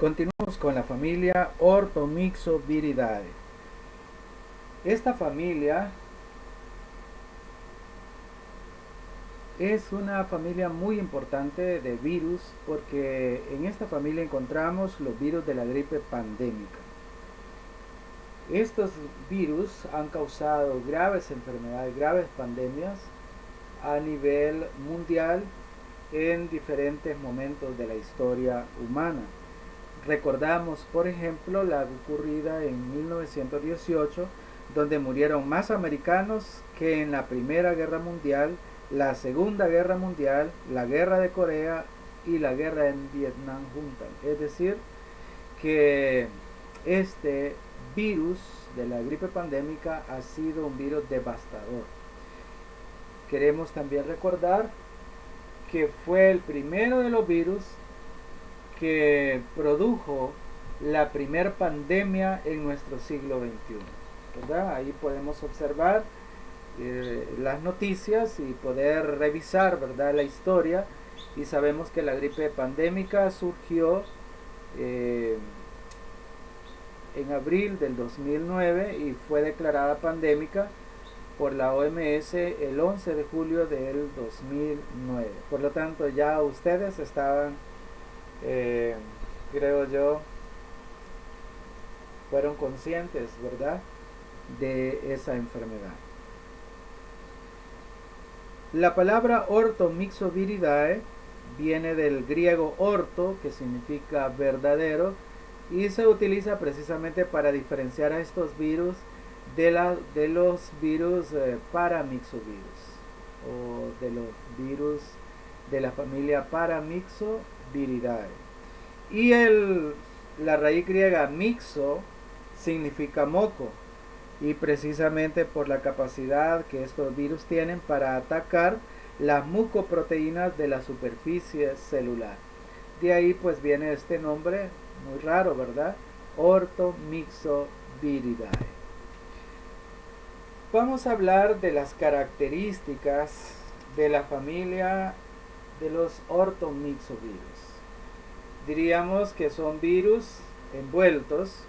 Continuamos con la familia Orthomyxoviridae. Esta familia es una familia muy importante de virus porque en esta familia encontramos los virus de la gripe pandémica. Estos virus han causado graves enfermedades, graves pandemias a nivel mundial en diferentes momentos de la historia humana. Recordamos, por ejemplo, la ocurrida en 1918, donde murieron más americanos que en la Primera Guerra Mundial, la Segunda Guerra Mundial, la Guerra de Corea y la Guerra en Vietnam juntas. Es decir, que este virus de la gripe pandémica ha sido un virus devastador. Queremos también recordar que fue el primero de los virus que produjo la primer pandemia en nuestro siglo XXI, ¿verdad? Ahí podemos observar las noticias y poder revisar, ¿verdad?, la historia, y sabemos que la gripe pandémica surgió en abril del 2009 y fue declarada pandémica por la OMS el 11 de julio del 2009. Por lo tanto, ya ustedes estaban, creo yo, fueron conscientes, ¿verdad?, de esa enfermedad. La palabra Orthomyxoviridae viene del griego orto, que significa verdadero, y se utiliza precisamente para diferenciar a estos virus de los virus paramyxovirus, o de los virus de la familia Paramyxoviridae. Y la raíz griega mixo significa moco, y precisamente por la capacidad que estos virus tienen para atacar las mucoproteínas de la superficie celular. De ahí pues viene este nombre muy raro, ¿verdad? Orthomyxoviridae. Vamos a hablar de las características de la familia de los orthomyxovirus. Diríamos que son virus envueltos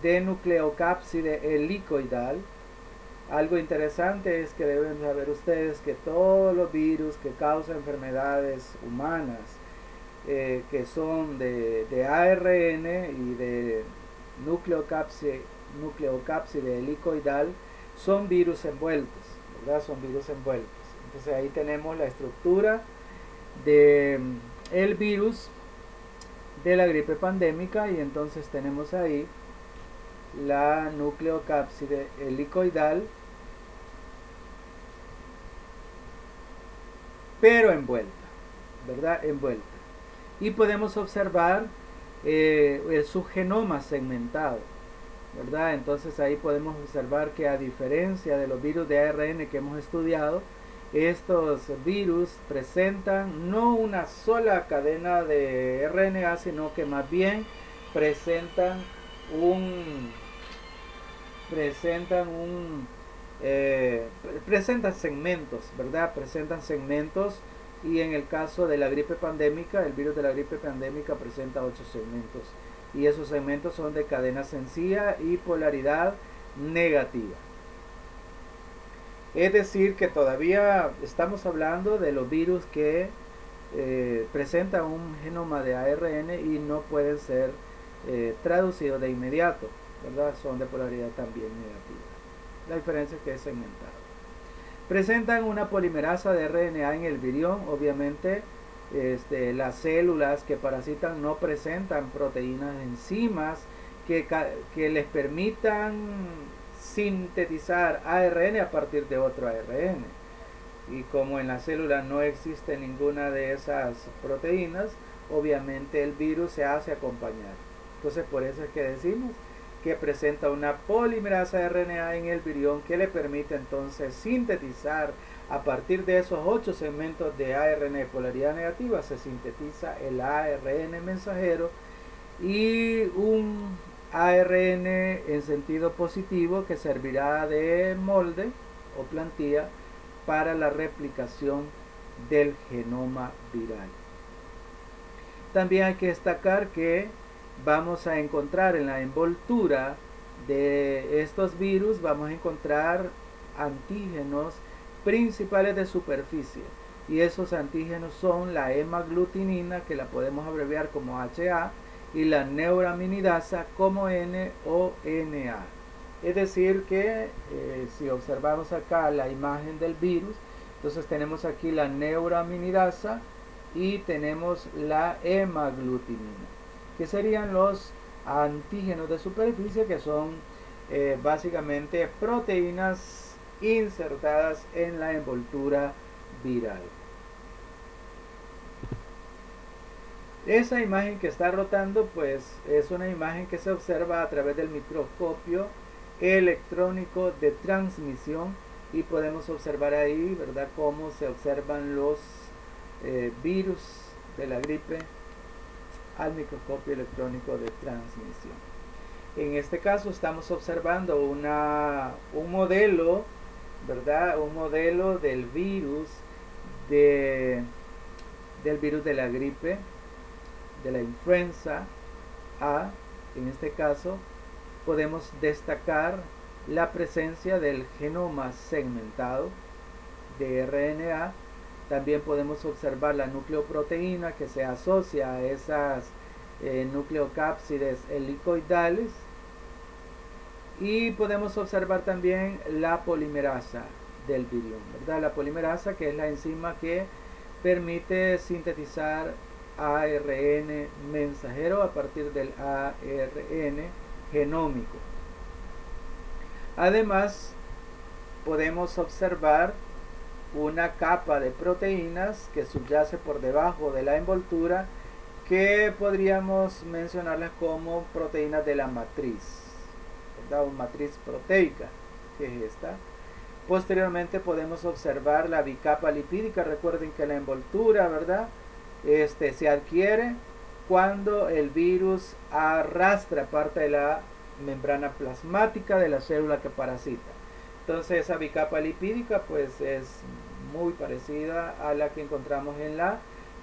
de nucleocápside helicoidal. Algo interesante es que deben saber ustedes que todos los virus que causan enfermedades humanas, que son de ARN y de nucleocápside helicoidal, son virus envueltos, ¿verdad? Son virus envueltos. Entonces ahí tenemos la estructura de el virus de la gripe pandémica, y entonces tenemos ahí la nucleocápside helicoidal, pero envuelta, ¿verdad? Envuelta. Y podemos observar su genoma segmentado, ¿verdad? Entonces ahí podemos observar que, a diferencia de los virus de ARN que hemos estudiado, estos virus presentan no una sola cadena de RNA, sino que más bien presentan segmentos, ¿verdad? Presentan segmentos, y en el caso de la gripe pandémica, el virus de la gripe pandémica presenta 8 segmentos, y esos segmentos son de cadena sencilla y polaridad negativa. Es decir, que todavía estamos hablando de los virus que presentan un genoma de ARN y no pueden ser traducidos de inmediato, ¿verdad? Son de polaridad también negativa. La diferencia es que es segmentado. Presentan una polimerasa de RNA en el virión. Obviamente las células que parasitan no presentan proteínas, enzimas que les permitan sintetizar ARN a partir de otro ARN. Y como en la célula no existe ninguna de esas proteínas, obviamente el virus se hace acompañar. Entonces por eso es que decimos que presenta una polimerasa de RNA en el virión que le permite entonces sintetizar a partir de esos 8 segmentos de ARN de polaridad negativa. Se sintetiza el ARN mensajero y un ARN en sentido positivo que servirá de molde o plantilla para la replicación del genoma viral. También hay que destacar que vamos a encontrar en la envoltura de estos virus, vamos a encontrar antígenos principales de superficie. Y esos antígenos son la hemaglutinina, que la podemos abreviar como HA, y la neuraminidasa como NONA. Es decir que si observamos acá la imagen del virus, entonces tenemos aquí la neuraminidasa y tenemos la hemaglutinina, que serían los antígenos de superficie, que son básicamente proteínas insertadas en la envoltura viral. Esa imagen que está rotando pues es una imagen que se observa a través del microscopio electrónico de transmisión, y podemos observar ahí, ¿verdad?, cómo se observan los virus de la gripe al microscopio electrónico de transmisión. En este caso estamos observando un modelo, ¿verdad?, un modelo del virus del virus de la gripe, de la influenza A. En este caso podemos destacar la presencia del genoma segmentado de RNA. También podemos observar la nucleoproteína que se asocia a esas nucleocápsides helicoidales, y podemos observar también la polimerasa del virión, ¿verdad? La polimerasa, que es la enzima que permite sintetizar ARN mensajero a partir del ARN genómico. Además, podemos observar una capa de proteínas que subyace por debajo de la envoltura, que podríamos mencionarlas como proteínas de la matriz, ¿verdad? Una matriz proteica, que es esta. Posteriormente podemos observar la bicapa lipídica. Recuerden que la envoltura, ¿verdad?, se adquiere cuando el virus arrastra parte de la membrana plasmática de la célula que parasita. Entonces esa bicapa lipídica pues es muy parecida a la que encontramos en la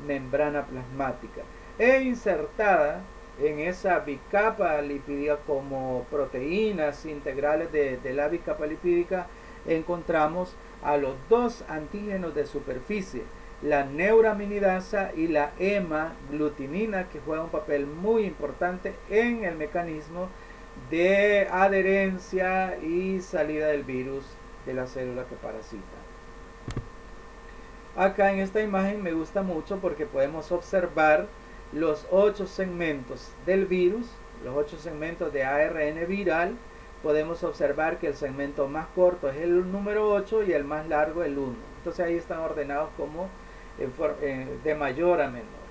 membrana plasmática, e insertada en esa bicapa lipídica como proteínas integrales de la bicapa lipídica encontramos a los dos antígenos de superficie, la neuraminidasa y la hemaglutinina, que juegan un papel muy importante en el mecanismo de adherencia y salida del virus de la célula que parasita. Acá en esta imagen me gusta mucho porque podemos observar los 8 segmentos del virus, los 8 segmentos de ARN viral. Podemos observar que el segmento más corto es el número 8 y el más largo el 1. Entonces ahí están ordenados como de mayor a menor.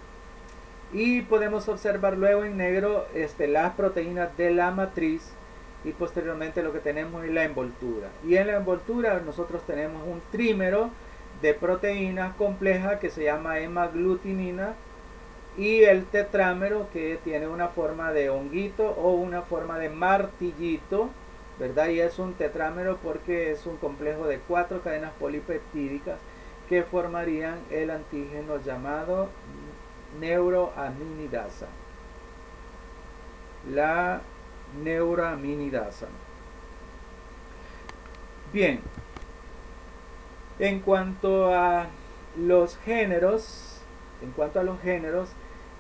Y podemos observar luego en negro las proteínas de la matriz, y posteriormente lo que tenemos es la envoltura. Y en la envoltura nosotros tenemos un trímero de proteínas compleja que se llama hemaglutinina, y el tetrámero, que tiene una forma de honguito o una forma de martillito, ¿verdad? Y es un tetrámero porque es un complejo de 4 cadenas polipeptídicas que formarían el antígeno llamado neuraminidasa. La neuraminidasa. Bien, en cuanto a los géneros,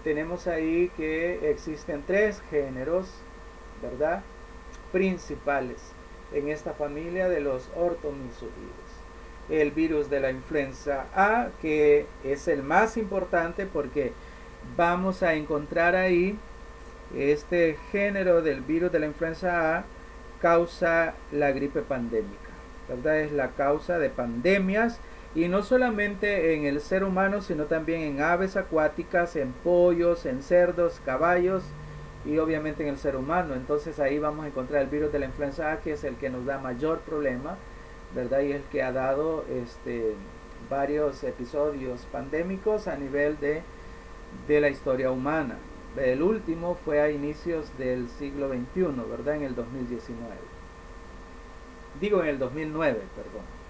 tenemos ahí que existen 3 géneros, ¿verdad?, principales en esta familia de los ortomisovirus. El virus de la influenza A, que es el más importante porque vamos a encontrar ahí este género del virus de la influenza A, causa la gripe pandémica, ¿verdad? Es la causa de pandemias, y no solamente en el ser humano, sino también en aves acuáticas, en pollos, en cerdos, caballos y obviamente en el ser humano. Entonces ahí vamos a encontrar el virus de la influenza A, que es el que nos da mayor problema, ¿verdad? Y el que ha dado varios episodios pandémicos a nivel de la historia humana. El último fue a inicios del siglo XXI, ¿verdad? En el 2019. Digo en el 2009, perdón.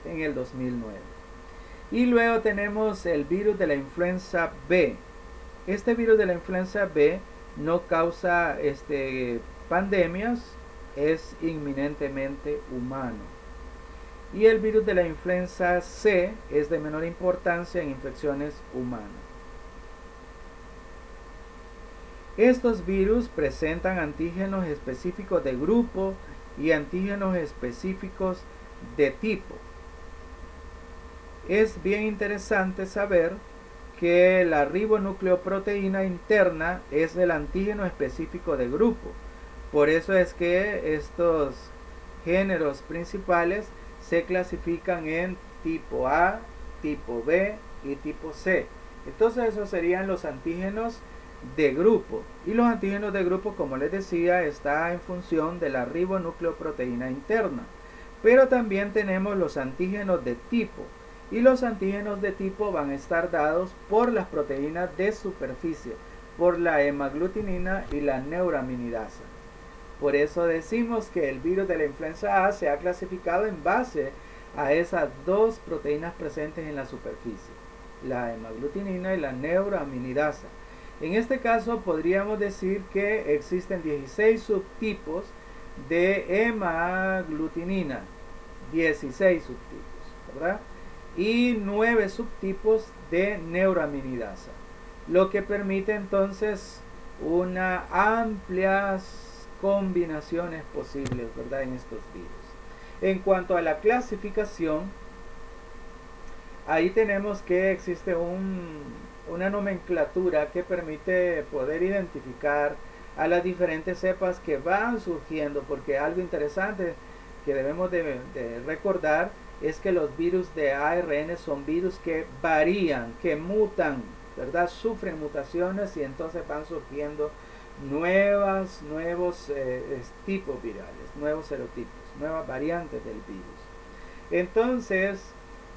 En el 2009. Y luego tenemos el virus de la influenza B. Este virus de la influenza B no causa pandemias, es inminentemente humano. Y el virus de la influenza C es de menor importancia en infecciones humanas. Estos virus presentan antígenos específicos de grupo y antígenos específicos de tipo. Es bien interesante saber que la ribonucleoproteína interna es el antígeno específico de grupo. Por eso es que estos géneros principales se clasifican en tipo A, tipo B y tipo C. Entonces esos serían los antígenos de grupo. Y los antígenos de grupo, como les decía, está en función de la ribonucleoproteína interna. Pero también tenemos los antígenos de tipo. Y los antígenos de tipo van a estar dados por las proteínas de superficie, por la hemaglutinina y la neuraminidasa. Por eso decimos que el virus de la influenza A se ha clasificado en base a esas dos proteínas presentes en la superficie, la hemaglutinina y la neuraminidasa. En este caso podríamos decir que existen 16 subtipos de hemaglutinina, 16 subtipos, ¿verdad? Y 9 subtipos de neuraminidasa, lo que permite entonces una amplias combinaciones posibles, ¿verdad?, en estos virus. En cuanto a la clasificación, ahí tenemos que existe una nomenclatura que permite poder identificar a las diferentes cepas que van surgiendo, porque algo interesante que debemos de recordar es que los virus de ARN son virus que varían, que mutan, ¿verdad? Sufren mutaciones y entonces van surgiendo nuevos tipos virales, nuevos serotipos, nuevas variantes del virus. Entonces,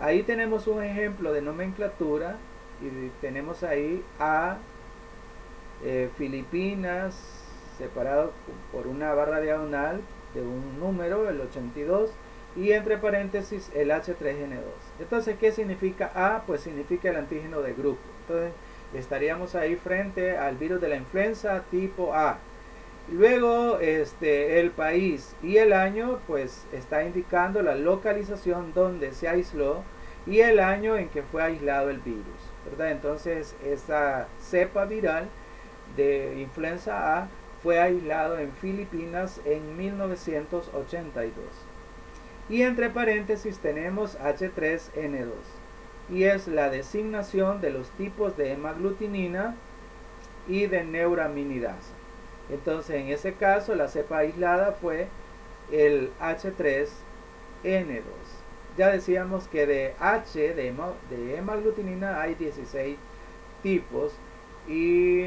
ahí tenemos un ejemplo de nomenclatura y tenemos ahí a Filipinas separado por una barra diagonal de un número, el 82, y entre paréntesis el H3N2. Entonces, ¿qué significa A? Pues significa el antígeno de grupo. Entonces, estaríamos ahí frente al virus de la influenza tipo A. Luego el país y el año pues está indicando la localización donde se aisló y el año en que fue aislado el virus, ¿verdad? Entonces esta cepa viral de influenza A fue aislado en Filipinas en 1982. Y entre paréntesis tenemos H3N2 y es la designación de los tipos de hemaglutinina y de neuraminidasa. Entonces en ese caso la cepa aislada fue el H3N2. Ya decíamos que de H, de hemaglutinina, hay 16 tipos y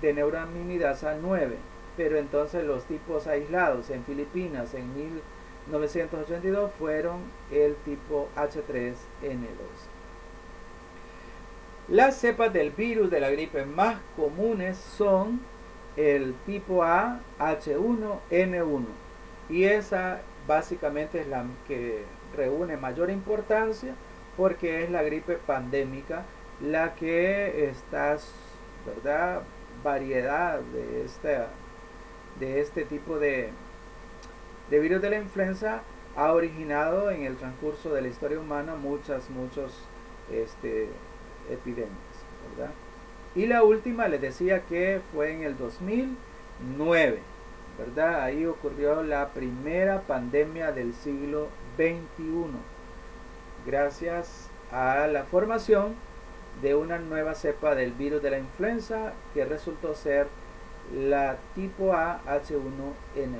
de neuraminidasa 9. Pero entonces los tipos aislados en Filipinas en 1982 fueron el tipo H3N2. Las cepas del virus de la gripe más comunes son el tipo A, H1N1, y esa básicamente es la que reúne mayor importancia porque es la gripe pandémica la que está, ¿verdad?, variedad de este tipo de virus de la influenza ha originado en el transcurso de la historia humana muchas epidemias, ¿verdad? Y la última les decía que fue en el 2009, ¿verdad? Ahí ocurrió la primera pandemia del siglo XXI, gracias a la formación de una nueva cepa del virus de la influenza que resultó ser la tipo A H1N1.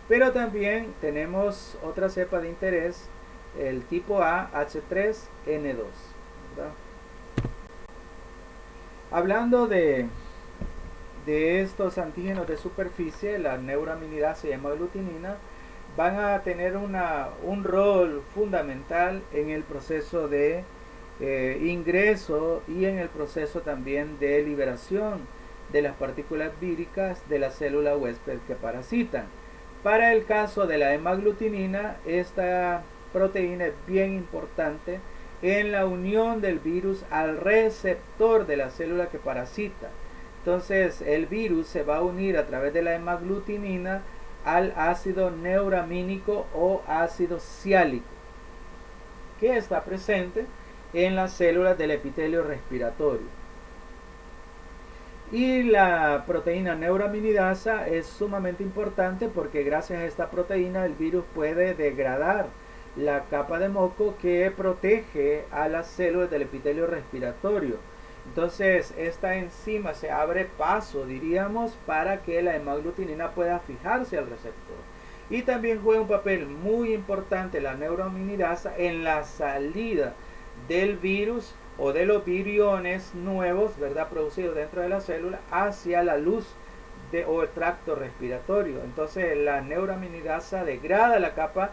Pero también tenemos otra cepa de interés, el tipo A H3N2, ¿verdad? Hablando de estos antígenos de superficie, la neuraminidasa y hemaglutinina van a tener un rol fundamental en el proceso de ingreso y en el proceso también de liberación de las partículas víricas de la célula huésped que parasitan. Para el caso de la hemaglutinina, esta proteína es bien importante en la unión del virus al receptor de la célula que parasita. Entonces el virus se va a unir a través de la hemaglutinina al ácido neuramínico o ácido siálico, que está presente en las células del epitelio respiratorio. Y la proteína neuraminidasa es sumamente importante porque gracias a esta proteína el virus puede degradar la capa de moco que protege a las células del epitelio respiratorio. Entonces esta enzima se abre paso, diríamos, para que la hemaglutinina pueda fijarse al receptor. Y también juega un papel muy importante la neuraminidasa en la salida del virus o de los viriones nuevos, ¿verdad?, producidos dentro de la célula hacia la luz o el tracto respiratorio. Entonces la neuraminidasa degrada la capa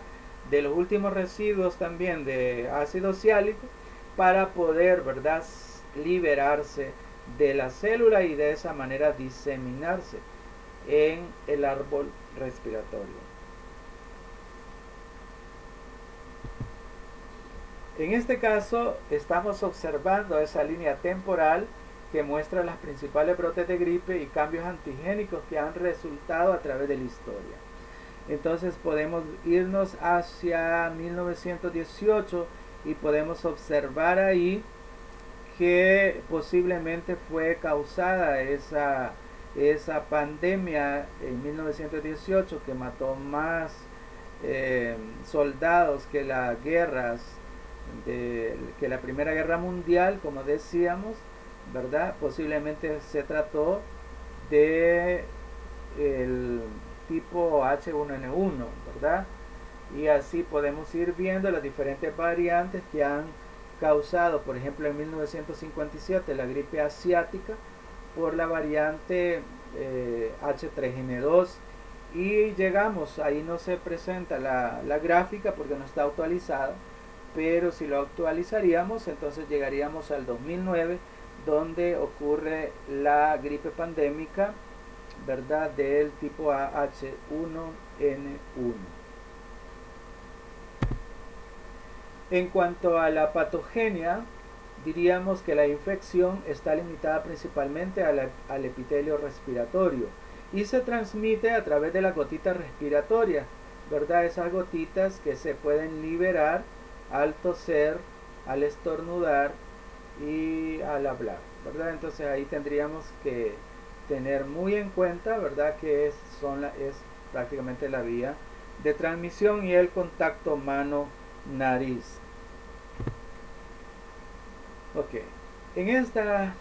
de los últimos residuos también de ácido siálico para poder, ¿verdad?, liberarse de la célula y de esa manera diseminarse en el árbol respiratorio. En este caso estamos observando esa línea temporal que muestra las principales brotes de gripe y cambios antigénicos que han resultado a través de la historia. Entonces podemos irnos hacia 1918 y podemos observar ahí que posiblemente fue causada esa pandemia en 1918 que mató más soldados que las guerras que la Primera Guerra Mundial, como decíamos, ¿verdad? Posiblemente se trató de el tipo H1N1, ¿verdad? Y así podemos ir viendo las diferentes variantes que han causado, por ejemplo, en 1957 la gripe asiática por la variante H3N2, y llegamos, ahí no se presenta la gráfica porque no está actualizada, pero si lo actualizaríamos entonces llegaríamos al 2009, donde ocurre la gripe pandémica, ¿verdad?, del tipo H1N1. En cuanto a la patogenia, diríamos que la infección está limitada principalmente al epitelio respiratorio y se transmite a través de las gotitas respiratorias, ¿verdad? Esas gotitas que se pueden liberar al toser, al estornudar y al hablar, ¿verdad? Entonces ahí tendríamos que tener muy en cuenta, ¿verdad?, que es prácticamente la vía de transmisión y el contacto mano-nariz. Ok, en esta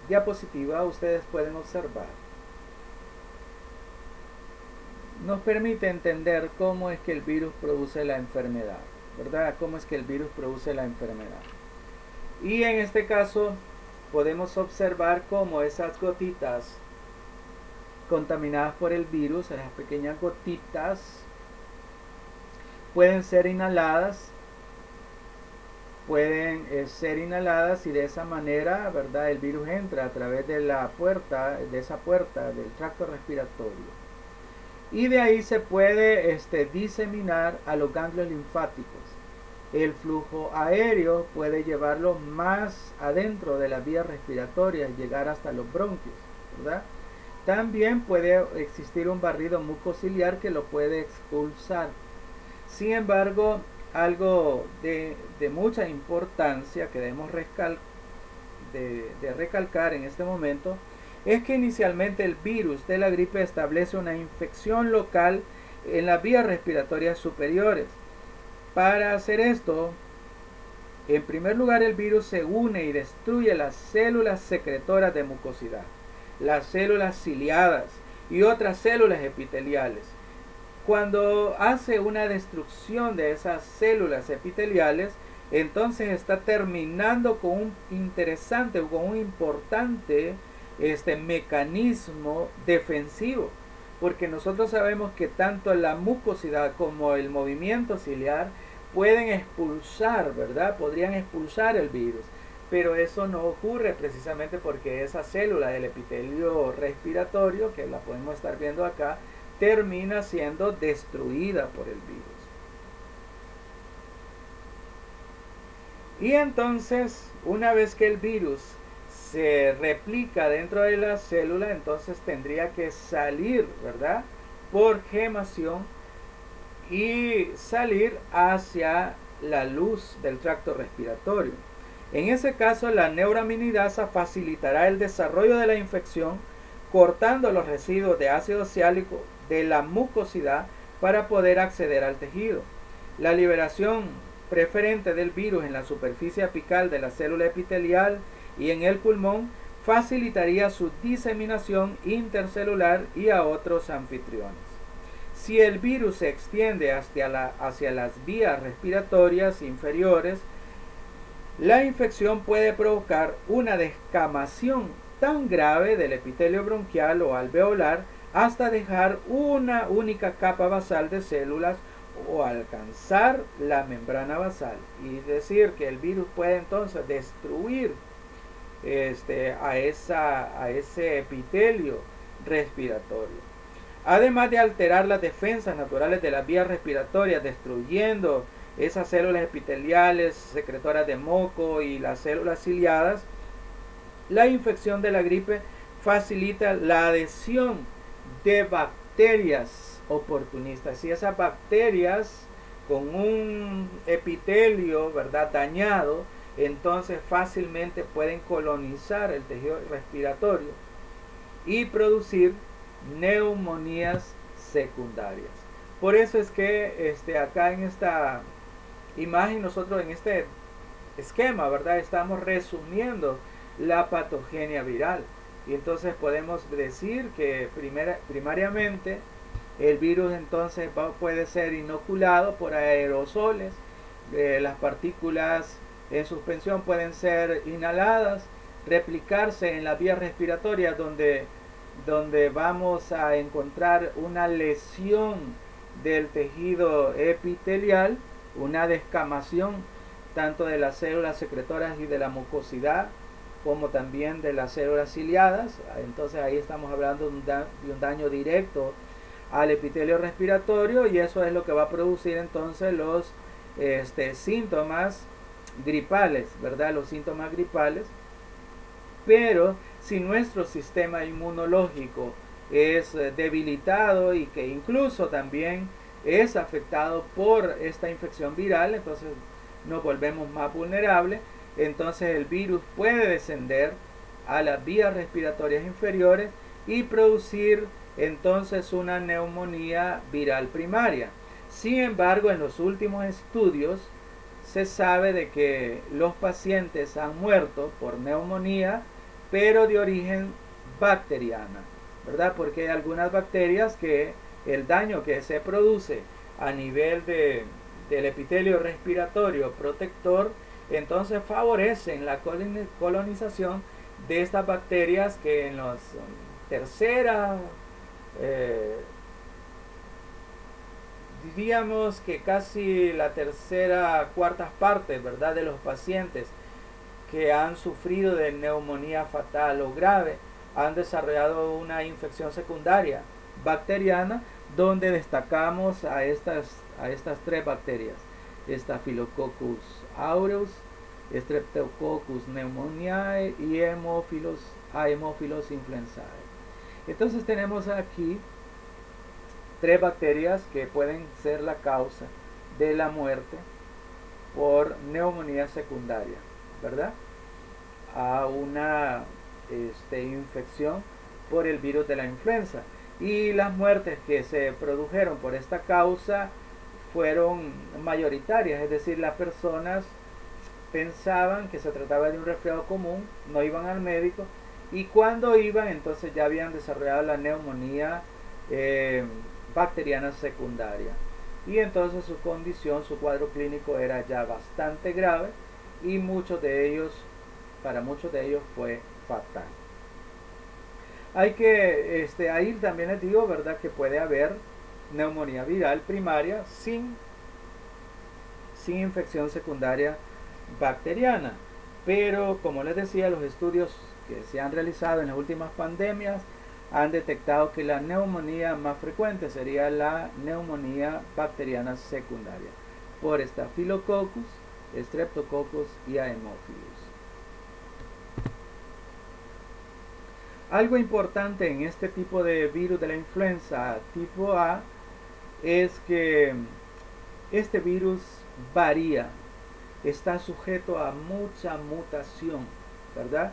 diapositiva ustedes pueden observar, nos permite entender cómo es que el virus produce la enfermedad, ¿verdad? Cómo es que el virus produce la enfermedad. Y en este caso podemos observar cómo esas gotitas contaminadas por el virus, esas pequeñas gotitas, pueden ser inhaladas y de esa manera, ¿verdad?, el virus entra a través de esa puerta del tracto respiratorio. Y de ahí se puede diseminar a los ganglios linfáticos. El flujo aéreo puede llevarlo más adentro de las vías respiratorias y llegar hasta los bronquios, ¿verdad? También puede existir un barrido mucociliar que lo puede expulsar. Sin embargo, algo de mucha importancia que debemos recalcar en este momento es que inicialmente el virus de la gripe establece una infección local en las vías respiratorias superiores. Para hacer esto, en primer lugar el virus se une y destruye las células secretoras de mucosidad, las células ciliadas y otras células epiteliales. Cuando hace una destrucción de esas células epiteliales, entonces está terminando con un importante mecanismo defensivo, porque nosotros sabemos que tanto la mucosidad como el movimiento ciliar pueden expulsar, ¿verdad? Podrían expulsar el virus, pero eso no ocurre precisamente porque esa célula del epitelio respiratorio, que la podemos estar viendo acá, termina siendo destruida por el virus. Y entonces, una vez que el virus se replica dentro de la célula, entonces tendría que salir, ¿verdad? Por gemación y salir hacia la luz del tracto respiratorio. En ese caso, la neuraminidasa facilitará el desarrollo de la infección, cortando los residuos de ácido ciálico de la mucosidad para poder acceder al tejido. La liberación preferente del virus en la superficie apical de la célula epitelial y en el pulmón facilitaría su diseminación intercelular y a otros anfitriones. Si el virus se extiende hacia las vías respiratorias inferiores, la infección puede provocar una descamación tan grave del epitelio bronquial o alveolar hasta dejar una única capa basal de células o alcanzar la membrana basal. Y decir que el virus puede entonces destruir a ese epitelio respiratorio. Además de alterar las defensas naturales de las vías respiratorias, destruyendo esas células epiteliales secretoras de moco y las células ciliadas, la infección de la gripe facilita la adhesión de bacterias oportunistas. Y esas bacterias con un epitelio, ¿verdad?, dañado, entonces fácilmente pueden colonizar el tejido respiratorio y producir neumonías secundarias. Por eso es que acá en esta imagen, nosotros en este esquema, ¿verdad?, estamos resumiendo la patogenia viral. Y entonces podemos decir que primariamente el virus entonces puede ser inoculado por aerosoles. Las partículas en suspensión pueden ser inhaladas, replicarse en las vías respiratorias donde vamos a encontrar una lesión del tejido epitelial, una descamación tanto de las células secretoras y de la mucosidad, como también de las células ciliadas. Entonces ahí estamos hablando de un daño directo al epitelio respiratorio, y eso es lo que va a producir entonces los síntomas gripales, ¿verdad? Los síntomas gripales. Pero si nuestro sistema inmunológico es debilitado y que incluso también es afectado por esta infección viral, entonces nos volvemos más vulnerables. Entonces el virus puede descender a las vías respiratorias inferiores y producir entonces una neumonía viral primaria. Sin embargo, en los últimos estudios se sabe de que los pacientes han muerto por neumonía, pero de origen bacteriana, ¿verdad? Porque hay algunas bacterias que el daño que se produce a nivel del epitelio respiratorio protector, entonces favorecen la colonización de estas bacterias que en la tercera, diríamos que casi la tercera, cuartas partes, ¿verdad?, de los pacientes que han sufrido de neumonía fatal o grave han desarrollado una infección secundaria bacteriana, donde destacamos a estas tres bacterias: Staphylococcus aureus, Streptococcus pneumoniae y Haemophilus influenzae. Entonces tenemos aquí tres bacterias que pueden ser la causa de la muerte por neumonía secundaria, ¿verdad?, a una infección por el virus de la influenza. Y las muertes que se produjeron por esta causa fueron mayoritarias, es decir, las personas pensaban que se trataba de un resfriado común, no iban al médico, y cuando iban entonces ya habían desarrollado la neumonía bacteriana secundaria, y entonces su condición, su cuadro clínico era ya bastante grave, y para muchos de ellos fue fatal. Hay que, ahí también les digo, ¿verdad?, que puede haber neumonía viral primaria sin infección secundaria bacteriana. Pero como les decía, los estudios que se han realizado en las últimas pandemias han detectado que la neumonía más frecuente sería la neumonía bacteriana secundaria por Staphylococcus, Streptococcus y Haemophilus. Algo importante en este tipo de virus de la influenza tipo A es que este virus varía, está sujeto a mucha mutación, ¿verdad?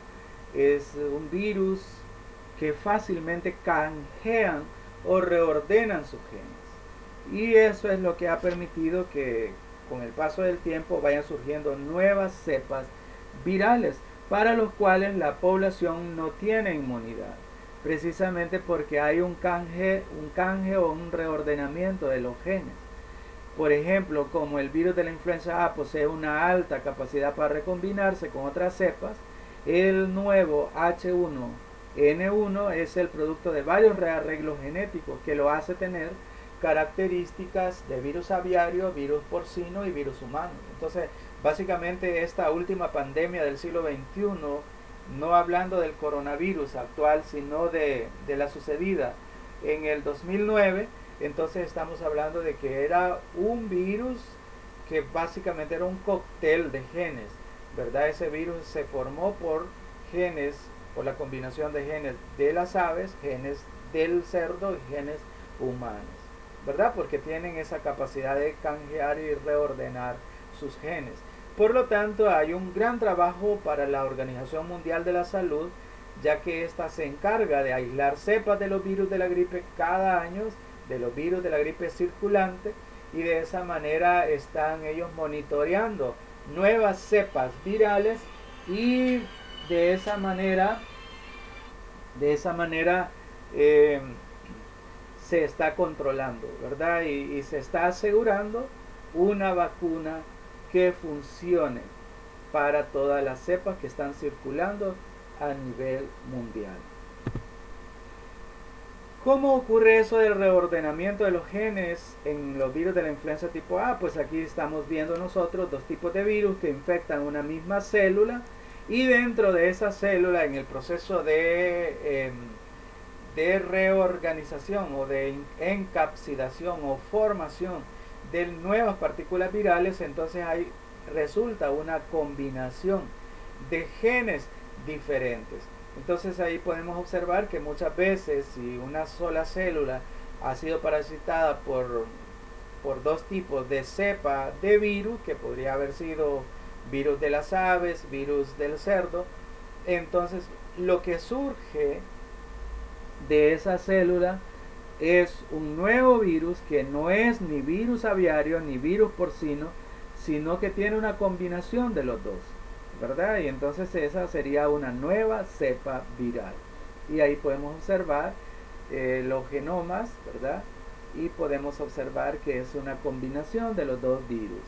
Es un virus que fácilmente canjean o reordenan sus genes. Y eso es lo que ha permitido que con el paso del tiempo vayan surgiendo nuevas cepas virales para los cuales la población no tiene inmunidad, precisamente porque hay un canje o un reordenamiento de los genes. Por ejemplo, como el virus de la influenza A posee una alta capacidad para recombinarse con otras cepas, el nuevo H1N1 es el producto de varios rearreglos genéticos que lo hace tener características de virus aviario, virus porcino y virus humano. Entonces, básicamente esta última pandemia del siglo XXI, no hablando del coronavirus actual, sino de la sucedida en el 2009, entonces estamos hablando de que era un virus que básicamente era un cóctel de genes, ¿verdad? Ese virus se formó por genes, por la combinación de genes de las aves, genes del cerdo y genes humanos, ¿verdad? Porque tienen esa capacidad de canjear y reordenar sus genes. Por lo tanto, hay un gran trabajo para la Organización Mundial de la Salud, ya que ésta se encarga de aislar cepas de los virus de la gripe cada año, de los virus de la gripe circulante, y de esa manera están ellos monitoreando nuevas cepas virales y de esa manera se está controlando, ¿verdad? Y se está asegurando una vacuna que funcione para todas las cepas que están circulando a nivel mundial. ¿Cómo ocurre eso del reordenamiento de los genes en los virus de la influenza tipo A? Pues aquí estamos viendo nosotros dos tipos de virus que infectan una misma célula, y dentro de esa célula, en el proceso de reorganización o de encapsidación o formación de nuevas partículas virales, entonces ahí resulta una combinación de genes diferentes. Entonces ahí podemos observar que muchas veces, si una sola célula ha sido parasitada por dos tipos de cepa de virus, que podría haber sido virus de las aves, virus del cerdo, entonces lo que surge de esa célula es un nuevo virus que no es ni virus aviario ni virus porcino, sino que tiene una combinación de los dos, ¿verdad? Y entonces esa sería una nueva cepa viral. Y ahí podemos observar los genomas, ¿verdad? Y podemos observar que es una combinación de los dos virus.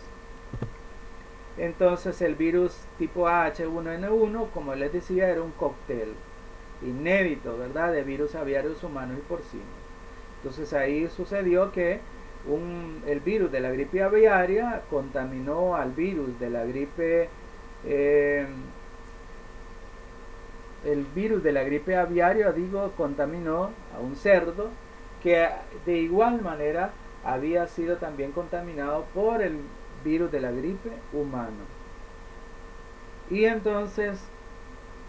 Entonces el virus tipo H1N1, como les decía, era un cóctel inédito, ¿verdad? De virus aviarios, humanos y porcinos. Entonces ahí sucedió que el virus de la gripe aviaria contaminó al virus de la gripe el virus de la gripe aviaria, contaminó a un cerdo que de igual manera había sido también contaminado por el virus de la gripe humano. Y entonces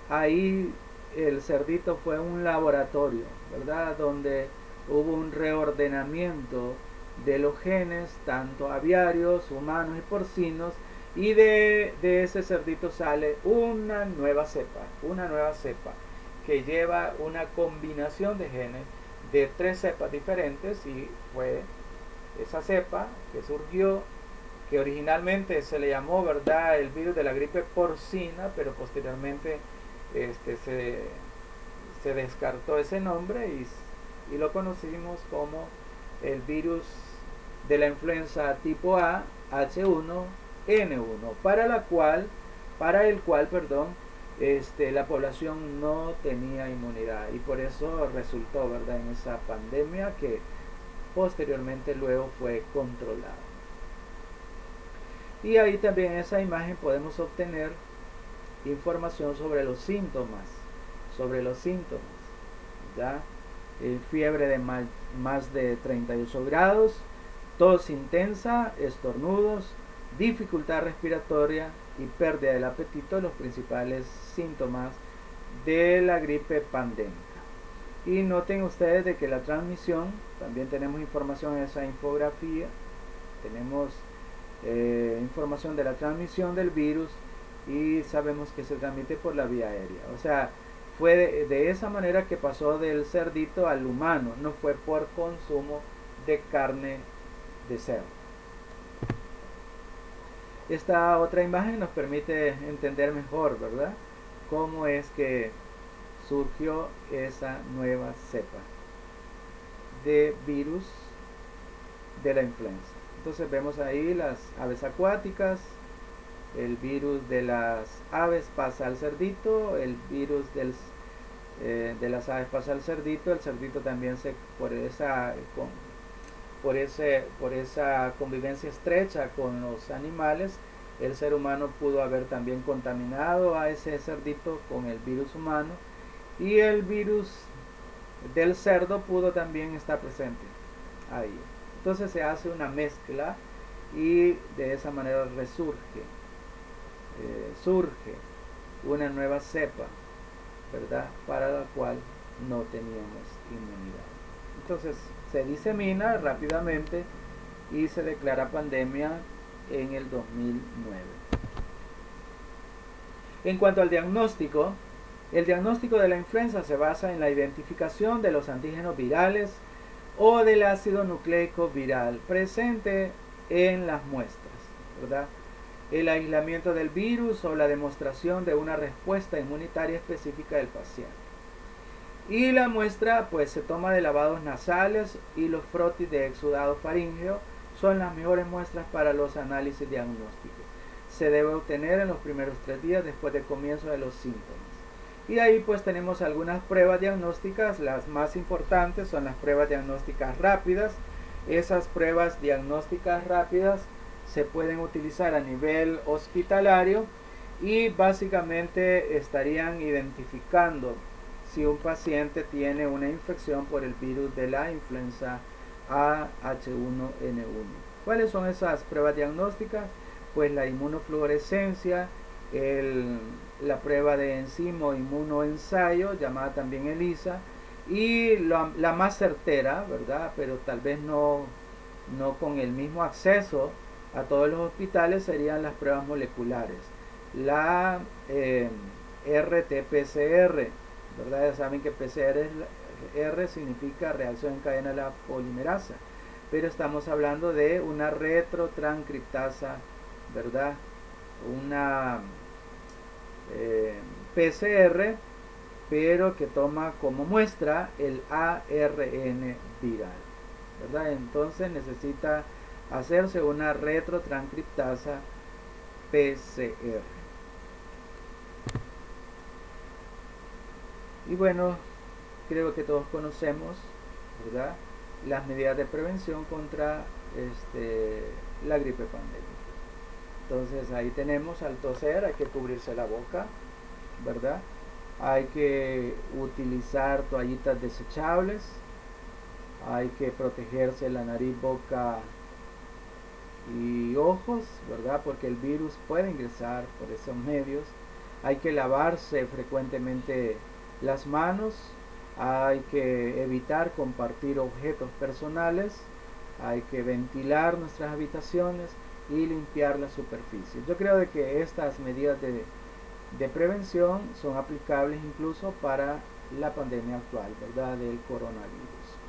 ahí el cerdito fue un laboratorio, ¿verdad? Donde hubo un reordenamiento de los genes, tanto aviarios, humanos y porcinos, y de ese cerdito sale una nueva cepa que lleva una combinación de genes de 3 cepas diferentes, y fue esa cepa que surgió, que originalmente se le llamó, ¿verdad?, el virus de la gripe porcina, pero posteriormente se descartó ese nombre y lo conocimos como el virus de la influenza tipo A, H1N1, para el cual la población no tenía inmunidad, y por eso resultó, ¿verdad?, en esa pandemia que posteriormente luego fue controlada. Y ahí también en esa imagen podemos obtener información sobre los síntomas, ¿ya? Fiebre de más de 38 grados, tos intensa, estornudos, dificultad respiratoria y pérdida del apetito, los principales síntomas de la gripe pandémica. Y noten ustedes de que la transmisión, también tenemos información en esa infografía, tenemos información de la transmisión del virus y sabemos que se transmite por la vía aérea. O sea, fue de esa manera que pasó del cerdito al humano, no fue por consumo de carne de cerdo. Esta otra imagen nos permite entender mejor, ¿verdad?, cómo es que surgió esa nueva cepa de virus de la influenza. Entonces vemos ahí las aves acuáticas, el virus de las aves pasa al cerdito, el virus de las aves pasa al cerdito, el cerdito también por esa convivencia estrecha con los animales, el ser humano pudo haber también contaminado a ese cerdito con el virus humano, y el virus del cerdo pudo también estar presente ahí. Entonces se hace una mezcla y de esa manera surge una nueva cepa, ¿verdad?, para la cual no teníamos inmunidad. Entonces se disemina rápidamente y se declara pandemia en el 2009. En cuanto al diagnóstico, el diagnóstico de la influenza se basa en la identificación de los antígenos virales o del ácido nucleico viral presente en las muestras, ¿verdad?, el aislamiento del virus o la demostración de una respuesta inmunitaria específica del paciente. Y la muestra pues se toma de lavados nasales y los frotis de exudado faríngeo son las mejores muestras para los análisis diagnósticos. Se debe obtener en los primeros 3 días después del comienzo de los síntomas. Y ahí pues tenemos algunas pruebas diagnósticas. Las más importantes son las pruebas diagnósticas rápidas. Esas pruebas diagnósticas rápidas se pueden utilizar a nivel hospitalario y básicamente estarían identificando si un paciente tiene una infección por el virus de la influenza H1N1. ¿Cuáles son esas pruebas diagnósticas? Pues la inmunofluorescencia, la prueba de enzima o inmunoensayo, llamada también ELISA, y la más certera, ¿verdad?, pero tal vez no con el mismo acceso a todos los hospitales, serían las pruebas moleculares. La RT-PCR, ¿verdad? Ya saben que PCR significa reacción en cadena de la polimerasa, pero estamos hablando de una retrotranscriptasa, ¿verdad?, una PCR, pero que toma como muestra el ARN viral, ¿verdad? Entonces necesita hacerse una retrotranscriptasa PCR. Y bueno, creo que todos conocemos, ¿verdad?, las medidas de prevención contra la gripe pandémica. Entonces ahí tenemos, al toser hay que cubrirse la boca, ¿verdad? Hay que utilizar toallitas desechables, hay que protegerse la nariz, boca y ojos, ¿verdad?, porque el virus puede ingresar por esos medios. Hay que lavarse frecuentemente las manos, hay que evitar compartir objetos personales, hay que ventilar nuestras habitaciones y limpiar las superficies. Yo creo de que estas medidas de prevención son aplicables incluso para la pandemia actual, ¿verdad?, del coronavirus.